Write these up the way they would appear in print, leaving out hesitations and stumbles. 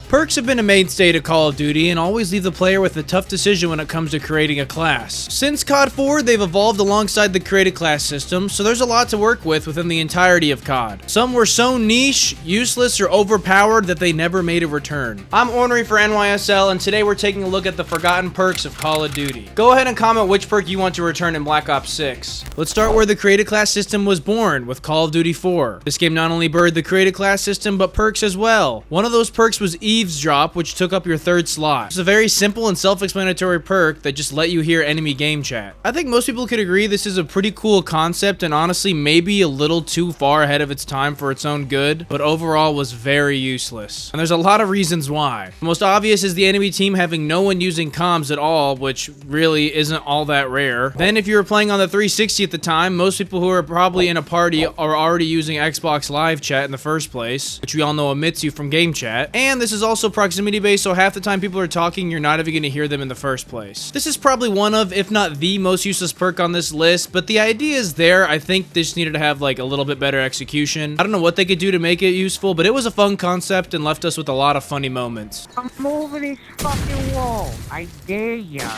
Perks have been a mainstay to Call of Duty and always leave the player with a tough decision when it comes to creating a class. Since COD 4, they've evolved alongside the created class system, so there's a lot to work with within the entirety of COD. Some were so niche, useless, or overpowered that they never made a return. I'm Orrnery for NYSL, and today we're taking a look at the forgotten perks of Call of Duty. Go ahead and comment which perk you want to return in Black Ops 6. Let's start where the created class system was born, with Call of Duty 4. This game not only birthed the created class system, but perks as well. One of those perks was EDrop, which took up your third slot. It's a very simple and self-explanatory perk that just let you hear enemy game chat. I think most people could agree this is a pretty cool concept and honestly maybe a little too far ahead of its time for its own good, but overall was very useless. And there's a lot of reasons why. The most obvious is the enemy team having no one using comms at all, which really isn't all that rare. Then if you were playing on the 360 at the time, most people who are probably in a party are already using Xbox Live chat in the first place, which we all know omits you from game chat. And this is also proximity based, so half the time people are talking, you're not even going to hear them in the first place. This is probably one of, if not the most useless perk on this list, but the idea is there. I think they just needed to have like a little bit better execution. I don't know what they could do to make it useful, but it was a fun concept and left us with a lot of funny moments. Come over this fucking wall. I dare ya.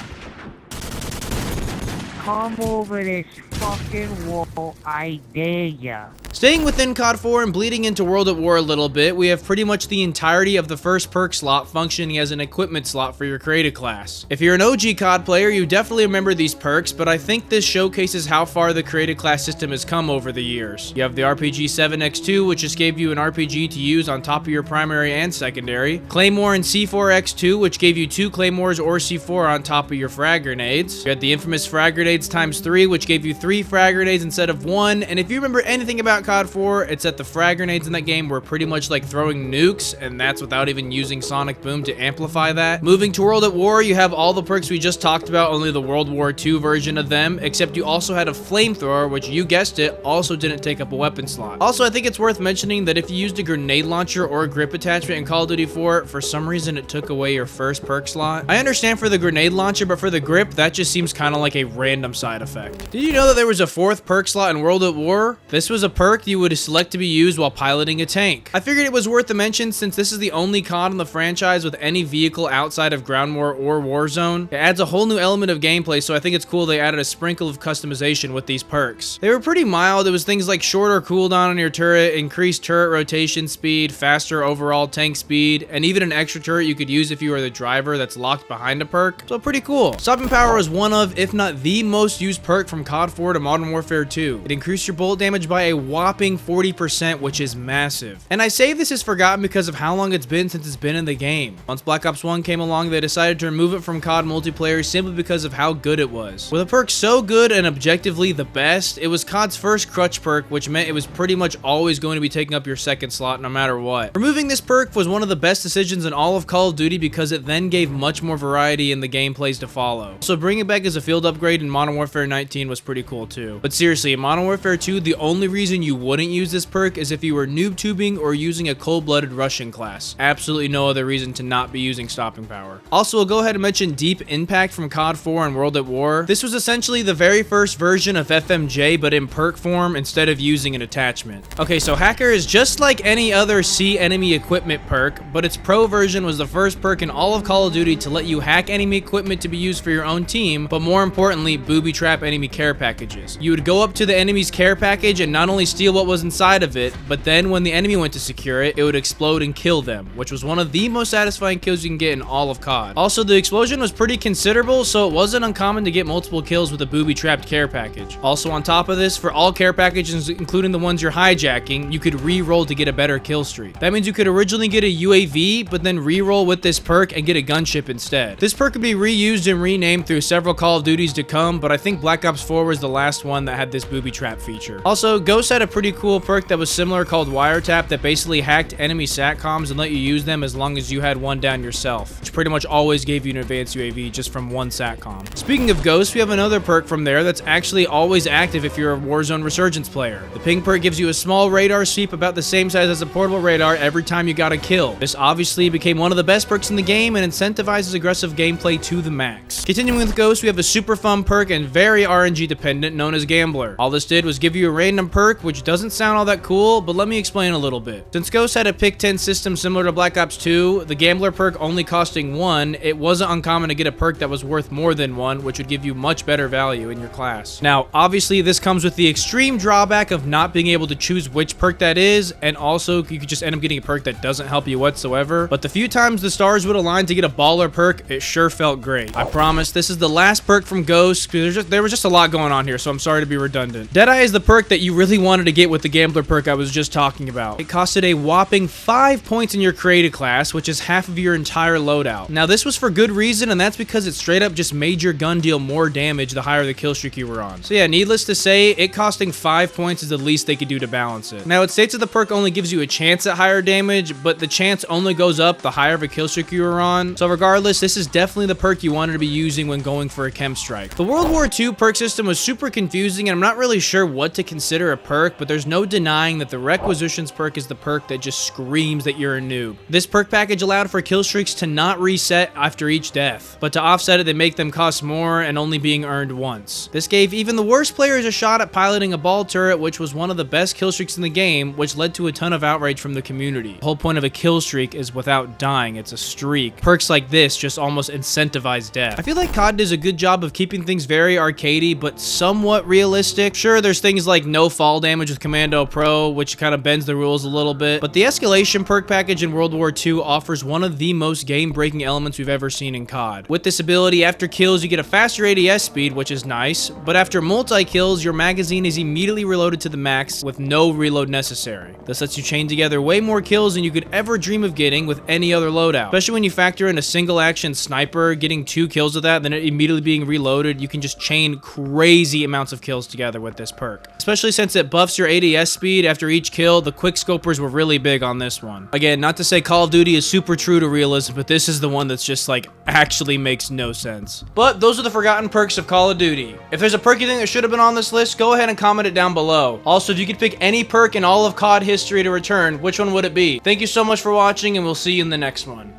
Come over this fucking wall. I dare ya. Staying within COD 4 and bleeding into World at War a little bit, we have pretty much the entirety of the first perk slot functioning as an equipment slot for your created class. If you're an OG COD player, you definitely remember these perks, but I think this showcases how far the created class system has come over the years. You have the RPG 7x2, which just gave you an RPG to use on top of your primary and secondary. Claymore and C4x2, which gave you 2 Claymores or C4 on top of your frag grenades. You had the infamous frag grenades ×3, which gave you 3 frag grenades instead of 1, and if you remember anything about COD 4, it's that the frag grenades in that game were pretty much like throwing nukes, and that's without even using Sonic Boom to amplify that. Moving to World at War, you have all the perks we just talked about, only the World War II version of them, except you also had a flamethrower, which you guessed it, also didn't take up a weapon slot. Also, I think it's worth mentioning that if you used a grenade launcher or a grip attachment in Call of Duty 4, for some reason it took away your first perk slot. I understand for the grenade launcher, but for the grip, that just seems kind of like a random side effect. Did you know that there was a 4th perk slot in World at War? This was a perk you would select to be used while piloting a tank. I figured it was worth a mention since this is the only COD in the franchise with any vehicle outside of Ground War or Warzone. It adds a whole new element of gameplay, so I think it's cool they added a sprinkle of customization with these perks. They were pretty mild. It was things like shorter cooldown on your turret, increased turret rotation speed, faster overall tank speed, and even an extra turret you could use if you were the driver that's locked behind a perk. So pretty cool. Stopping power was one of, if not the most used perk from COD 4 to Modern Warfare 2. It increased your bullet damage by a whopping 40%, which is massive. And I say this is forgotten because of how long it's been since it's been in the game. Once Black Ops 1 came along, they decided to remove it from COD multiplayer simply because of how good it was. With a perk so good and objectively the best, it was COD's first crutch perk, which meant it was pretty much always going to be taking up your second slot no matter what. Removing this perk was one of the best decisions in all of Call of Duty because it then gave much more variety in the gameplays to follow. So bringing it back as a field upgrade in Modern Warfare 19 was pretty cool too. But seriously, in Modern Warfare 2, the only reason you wouldn't use this perk is if you were noob tubing or using a cold-blooded Russian class. Absolutely no other reason to not be using stopping power. Also, we'll go ahead and mention Deep Impact from COD 4 and World at War. This was essentially the very first version of FMJ, but in perk form instead of using an attachment. Okay, so Hacker is just like any other See Enemy Equipment perk, but its pro version was the first perk in all of Call of Duty to let you hack enemy equipment to be used for your own team, but more importantly, booby trap enemy care packages. You would go up to the enemy's care package and not only steal what was inside of it, but then when the enemy went to secure it, it would explode and kill them, which was one of the most satisfying kills you can get in all of COD. Also, the explosion was pretty considerable, so it wasn't uncommon to get multiple kills with a booby-trapped care package. Also, on top of this, for all care packages, including the ones you're hijacking, you could re-roll to get a better kill streak. That means you could originally get a UAV, but then re-roll with this perk and get a gunship instead. This perk could be reused and renamed through several Call of Duties to come, but I think Black Ops 4 was the last one that had this booby trap feature. Also, Ghost had a pretty cool perk that was similar called Wiretap that basically hacked enemy SATCOMs and let you use them as long as you had one down yourself, which pretty much always gave you an advanced UAV just from one SATCOM. Speaking of Ghost, we have another perk from there that's actually always active if you're a Warzone Resurgence player. The ping perk gives you a small radar sweep about the same size as a portable radar every time you got a kill. This obviously became one of the best perks in the game and incentivizes aggressive gameplay to the max. Continuing with Ghost, we have a super fun perk and very RNG dependent known as Gambler. All this did was give you a random perk, which doesn't sound all that cool, but let me explain a little bit. Since Ghost had a pick 10 system similar to Black Ops 2, the Gambler perk only costing 1, it wasn't uncommon to get a perk that was worth more than 1, which would give you much better value in your class. Now, obviously, this comes with the extreme drawback of not being able to choose which perk that is, and also you could just end up getting a perk that doesn't help you whatsoever. But the few times the stars would align to get a baller perk, it sure felt great. I promise, this is the last perk from Ghost, because there was just a lot going on here, so I'm sorry to be redundant. Deadeye is the perk that you really wanted to get with the Gambler perk I was just talking about. It costed a whopping 5 points in your created class, which is half of your entire loadout. Now, this was for good reason, and that's because it straight up just made your gun deal more damage the higher the kill streak you were on. So yeah, needless to say, it costing 5 points is the least they could do to balance it. Now, it states that the perk only gives you a chance at higher damage, but the chance only goes up the higher of a kill streak you were on. So regardless, this is definitely the perk you wanted to be using when going for a chem strike. The World War II perk system was super confusing, and I'm not really sure what to consider a perk, but there's no denying that the Requisitions perk is the perk that just screams that you're a noob. This perk package allowed for kill streaks to not reset after each death, but to offset it, they make them cost more and only being earned once. This gave even the worst players a shot at piloting a ball turret, which was one of the best kill streaks in the game, which led to a ton of outrage from the community. The whole point of a kill streak is without dying, it's a streak. Perks like this just almost incentivize death. I feel like COD does a good job of keeping things very arcadey, but somewhat realistic. Sure, there's things like no fall damage with Commando Pro, which kind of bends the rules a little bit, but the Escalation perk package in World War II offers one of the most game-breaking elements we've ever seen in COD. With this ability, after kills, you get a faster ADS speed, which is nice, but after multi-kills, your magazine is immediately reloaded to the max with no reload necessary. This lets you chain together way more kills than you could ever dream of getting with any other loadout. Especially when you factor in a single action sniper, getting 2 kills of that, then it immediately being reloaded, you can just chain crazy amounts of kills together with this perk. Especially since it buffs your ADS speed after each kill, the quick scopers were really big on this one. Again, not to say Call of Duty is super true to realism, but this is the one that's just like actually makes no sense. But those are the forgotten perks of Call of Duty. If there's a perk you think that should have been on this list, go ahead and comment it down below. Also, if you could pick any perk in all of COD history to return, which one would it be? Thank you so much for watching, and we'll see you in the next one.